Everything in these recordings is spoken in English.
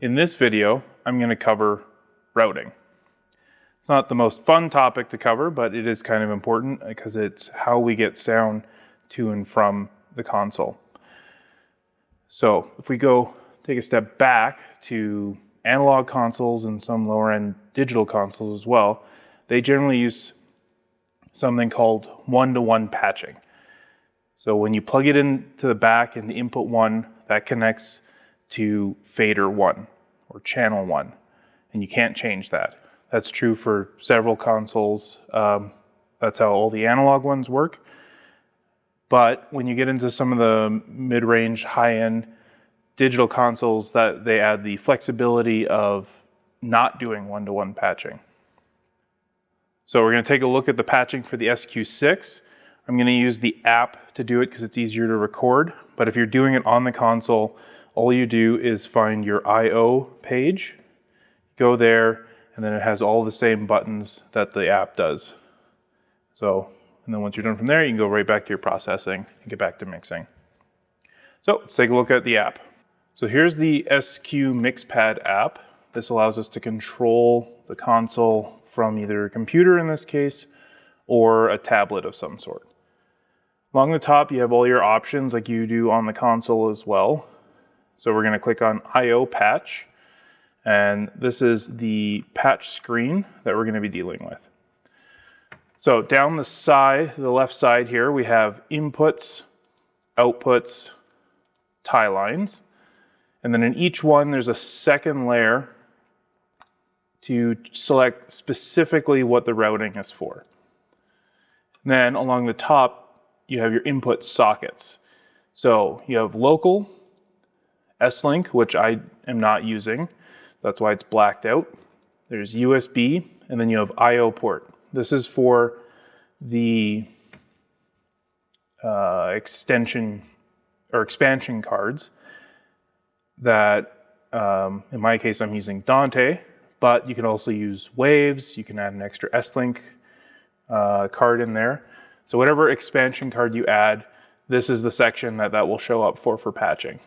In this video, I'm going to cover routing. It's not the most fun topic to cover, but it is kind of important because it's how we get sound to and from the console. So if we go take a step back to analog consoles and some lower end digital consoles as well, they generally use something called one-to-one patching. So when you plug it into the back in the input 1, that connects to fader 1 or channel 1, and you can't change that. That's true for several consoles. That's how all the analog ones work. But when you get into some of the mid-range, high-end digital consoles, that they add the flexibility of not doing one-to-one patching. So we're going to take a look at the patching for the SQ6. I'm going to use the app to do it because it's easier to record. But if you're doing it on the console, all you do is find your I/O page, go there, and then it has all the same buttons that the app does. So, and then once you're done from there, you can go right back to your processing and get back to mixing. So let's take a look at the app. So here's the SQ Mixpad app. This allows us to control the console from either a computer in this case, or a tablet of some sort. Along the top, you have all your options like you do on the console as well. So we're going to click on I/O patch, and this is the patch screen that we're going to be dealing with. So down the side, the left side here, we have inputs, outputs, tie lines, and then in each one there's a second layer to select specifically what the routing is for. Then along the top, you have your input sockets. So you have local, S-Link, which I am not using. That's why it's blacked out. There's USB, and then you have I/O port. This is for the extension or expansion cards that, in my case, I'm using Dante, but you can also use Waves. You can add an extra S-Link card in there. So whatever expansion card you add, this is the section that will show up for patching.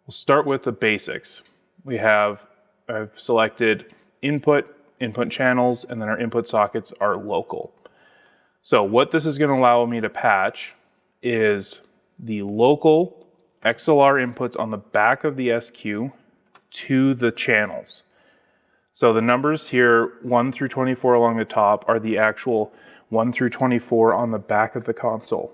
We'll start with the basics. I've selected input channels, and then our input sockets are local. So what this is going to allow me to patch is the local XLR inputs on the back of the SQ to the channels. So the numbers here, 1 through 24 along the top, are the actual 1 through 24 on the back of the console.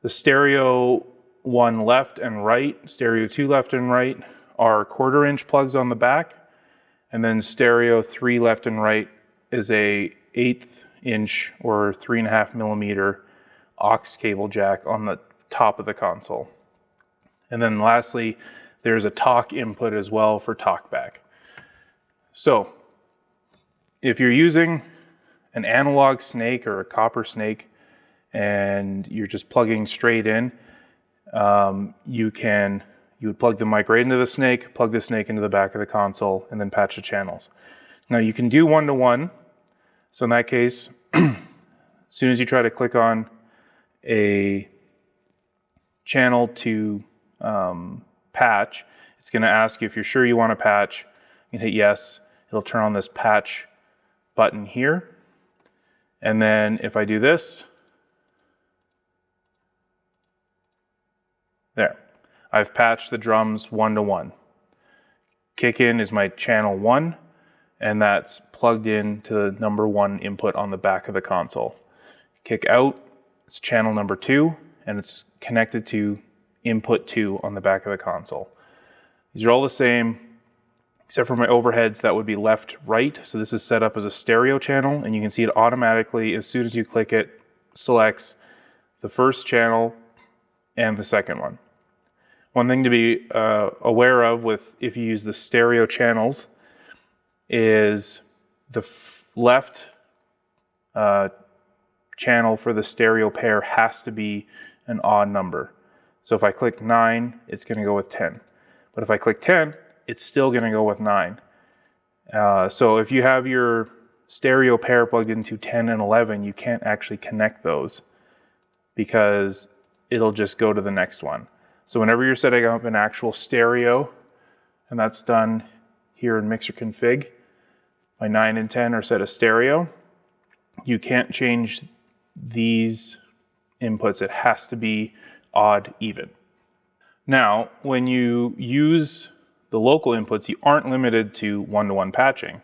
The stereo 1 left and right, stereo 2 left and right are 1/4 inch plugs on the back, and then stereo 3 left and right is a 1/8 inch or 3.5 millimeter aux cable jack on the top of the console. And then lastly, there's a talk input as well for talkback. So if you're using an analog snake or a copper snake and you're just plugging straight in, you would plug the mic right into the snake, plug the snake into the back of the console, and then patch the channels. Now you can do one-to-one. So in that case, as soon as you try to click on a channel to patch, it's going to ask you if you're sure you want to patch. You can hit yes. It'll turn on this patch button here. And then if I do this, there, I've patched the drums one-to-one. Kick in is my channel 1, and that's plugged in to the number 1 input on the back of the console. Kick out, it's channel number 2, and it's connected to input 2 on the back of the console. These are all the same, except for my overheads that would be left, right. So this is set up as a stereo channel, and you can see it automatically, as soon as you click it, selects the first channel and the second one. One thing to be aware of if you use the stereo channels is the left channel for the stereo pair has to be an odd number. So if I click 9, it's going to go with 10. But if I click 10, it's still going to go with 9. So if you have your stereo pair plugged into 10 and 11, you can't actually connect those because it'll just go to the next one. So whenever you're setting up an actual stereo, and that's done here in mixer config. My 9 and 10 are set as stereo. You can't change these inputs. It has to be odd even. Now, when you use the local inputs, you aren't limited to one-to-one patching.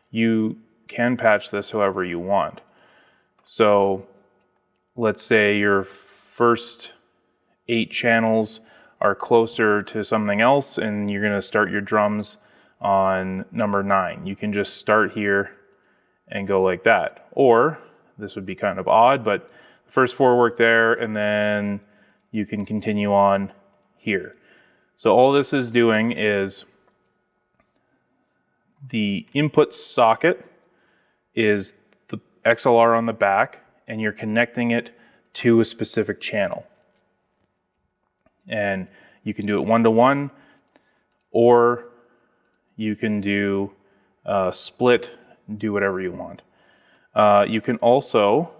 You can patch this however you want. So let's say your first 8 channels are closer to something else and you're going to start your drums on number 9. You can just start here and go like that. Or this would be kind of odd, but the first 4 work there and then you can continue on here. So all this is doing is the input socket is the XLR on the back and you're connecting it to a specific channel. And you can do it one-to-one, or you can do split, do whatever you want. You can also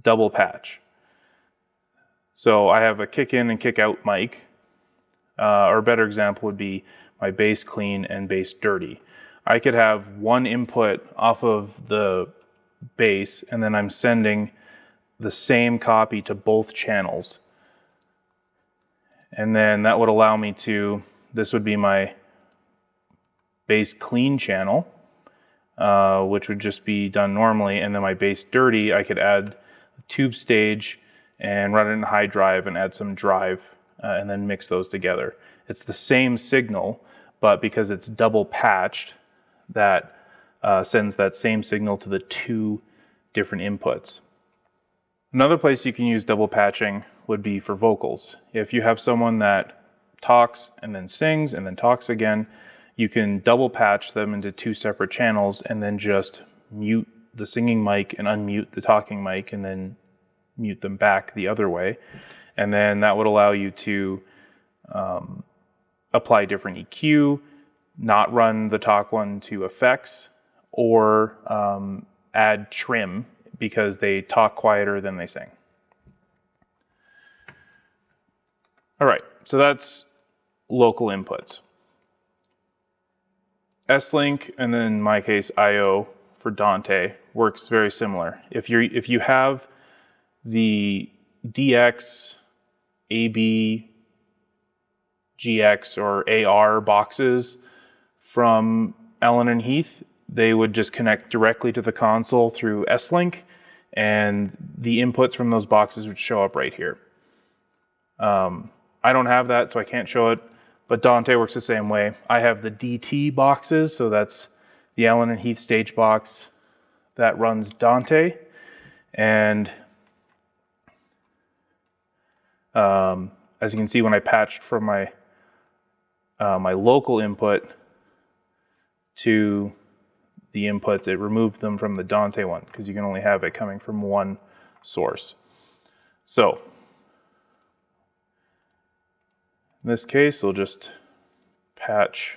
double patch. So I have a kick in and kick out mic, or a better example would be my bass clean and bass dirty. I could have one input off of the bass and then I'm sending the same copy to both channels. And then that would allow me to, this would be my bass clean channel, which would just be done normally. And then my bass dirty, I could add a tube stage and run it in high drive and add some drive and then mix those together. It's the same signal, but because it's double patched, that sends that same signal to the 2 different inputs. Another place you can use double patching would be for vocals. If you have someone that talks and then sings and then talks again, you can double patch them into 2 separate channels and then just mute the singing mic and unmute the talking mic and then mute them back the other way. And then that would allow you to apply different EQ, not run the talk one to effects, or add trim because they talk quieter than they sing. All right, so that's local inputs. S-Link, and then in my case I/O for Dante, works very similar. If you have the DX, AB, GX, or AR boxes from Allen and Heath, they would just connect directly to the console through S-Link, and the inputs from those boxes would show up right here. I don't have that, so I can't show it, but Dante works the same way. I have the DT boxes, so that's the Allen and Heath stage box that runs Dante, and as you can see, when I patched from my my local input to the inputs, it removed them from the Dante one because you can only have it coming from one source. So in this case, we'll just patch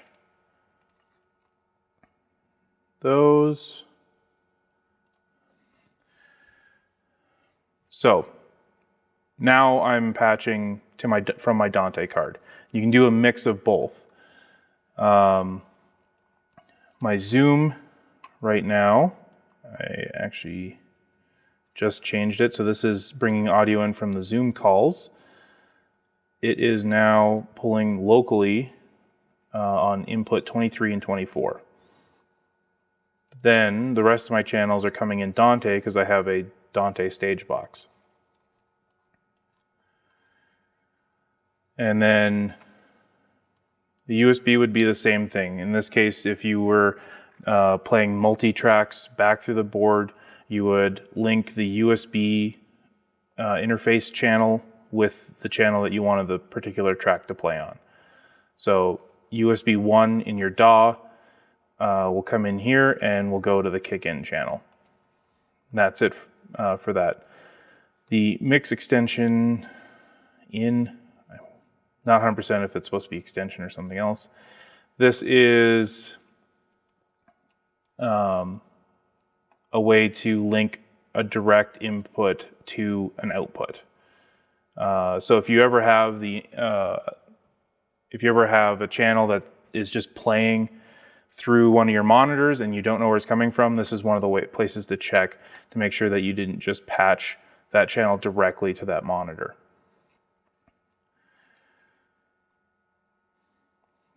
those. So now I'm patching to from my Dante card. You can do a mix of both. My Zoom right now, I actually just changed it. So this is bringing audio in from the Zoom calls. It is now pulling locally on input 23 and 24. Then the rest of my channels are coming in Dante because I have a Dante stage box. And then the USB would be the same thing. In this case, if you were playing multi-tracks back through the board, you would link the USB interface channel with the channel that you wanted the particular track to play on. So USB 1 in your DAW will come in here and will go to the kick-in channel. That's it for that. The mix extension in, not 100% if it's supposed to be extension or something else. This is a way to link a direct input to an output. So if you ever have a channel that is just playing through one of your monitors and you don't know where it's coming from, this is one of the places to check to make sure that you didn't just patch that channel directly to that monitor.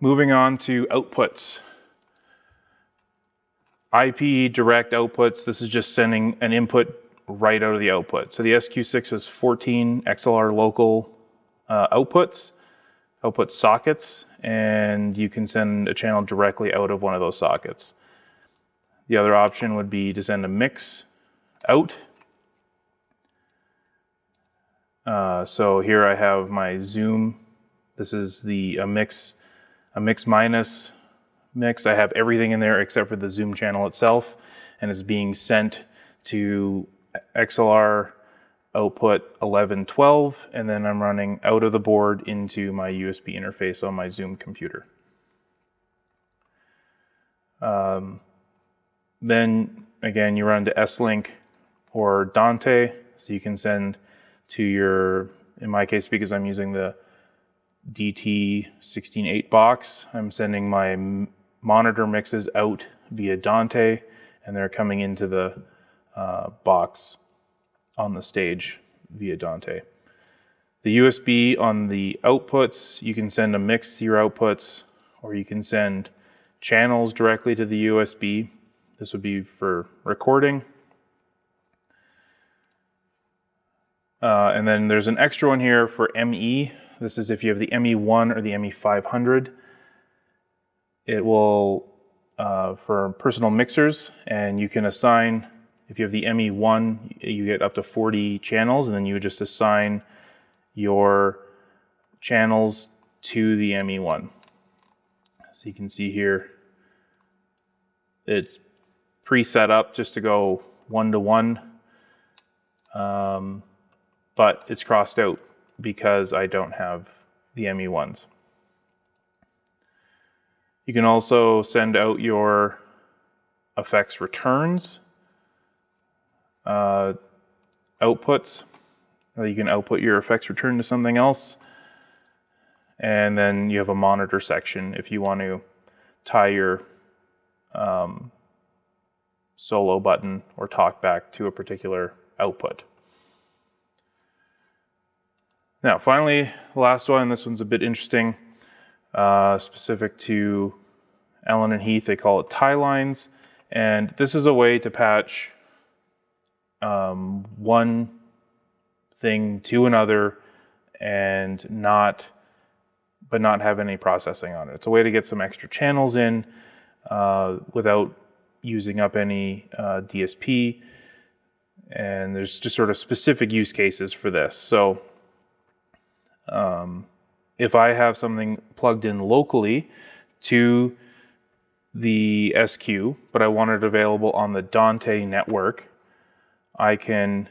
Moving on to outputs. IP direct outputs, this is just sending an input right out of the output. So the SQ6 has 14 XLR local output sockets, and you can send a channel directly out of one of those sockets. The other option would be to send a mix out. So here I have my Zoom. This is a mix minus mix. I have everything in there except for the Zoom channel itself, and it's being sent to XLR output 1112, and then I'm running out of the board into my USB interface on my Zoom computer. Then again, you run to S-Link or Dante, so you can send to your, in my case, because I'm using the DT168 box, I'm sending my monitor mixes out via Dante, and they're coming into the box on the stage via Dante. The USB on the outputs, you can send a mix to your outputs, or you can send channels directly to the USB. This would be for recording. And then there's an extra one here for ME. This is if you have the ME1 or the ME500. It will, for personal mixers, and you can assign, if you have the ME1, you get up to 40 channels, and then you would just assign your channels to the ME1. So you can see here, it's pre-set up just to go 1-to-1, but it's crossed out because I don't have the ME1s. You can also send out your effects returns, outputs, or you can output your effects return to something else. And then you have a monitor section if you want to tie your solo button or talkback to a particular output. Now, finally, the last one, this one's a bit interesting, specific to Allen and Heath, they call it tie lines. And this is a way to patch one thing to another and not have any processing on it. It's a way to get some extra channels in without using up any DSP. And there's just sort of specific use cases for this. So if I have something plugged in locally to the SQ, but I want it available on the Dante network, I can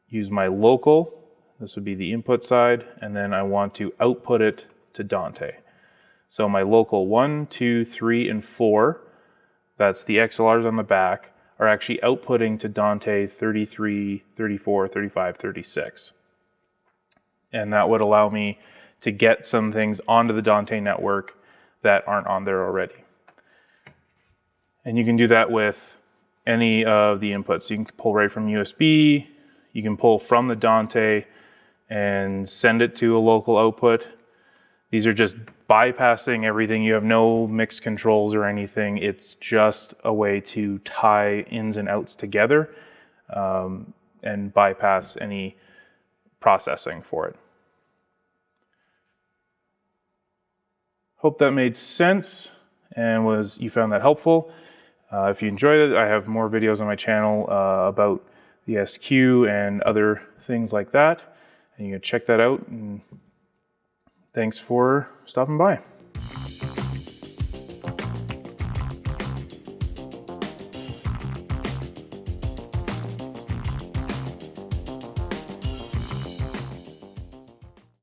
use my local, this would be the input side, and then I want to output it to Dante. So my local 1, 2, 3, and 4, that's the XLRs on the back, are actually outputting to Dante 33, 34, 35, 36. And that would allow me to get some things onto the Dante network that aren't on there already. And you can do that with any of the inputs. You can pull right from USB, you can pull from the Dante and send it to a local output. These are just bypassing everything. You have no mixed controls or anything. It's just a way to tie ins and outs together and bypass any processing for it. Hope that made sense and you found that helpful. If you enjoyed it, I have more videos on my channel about the SQ and other things like that, and you can check that out. And thanks for stopping by.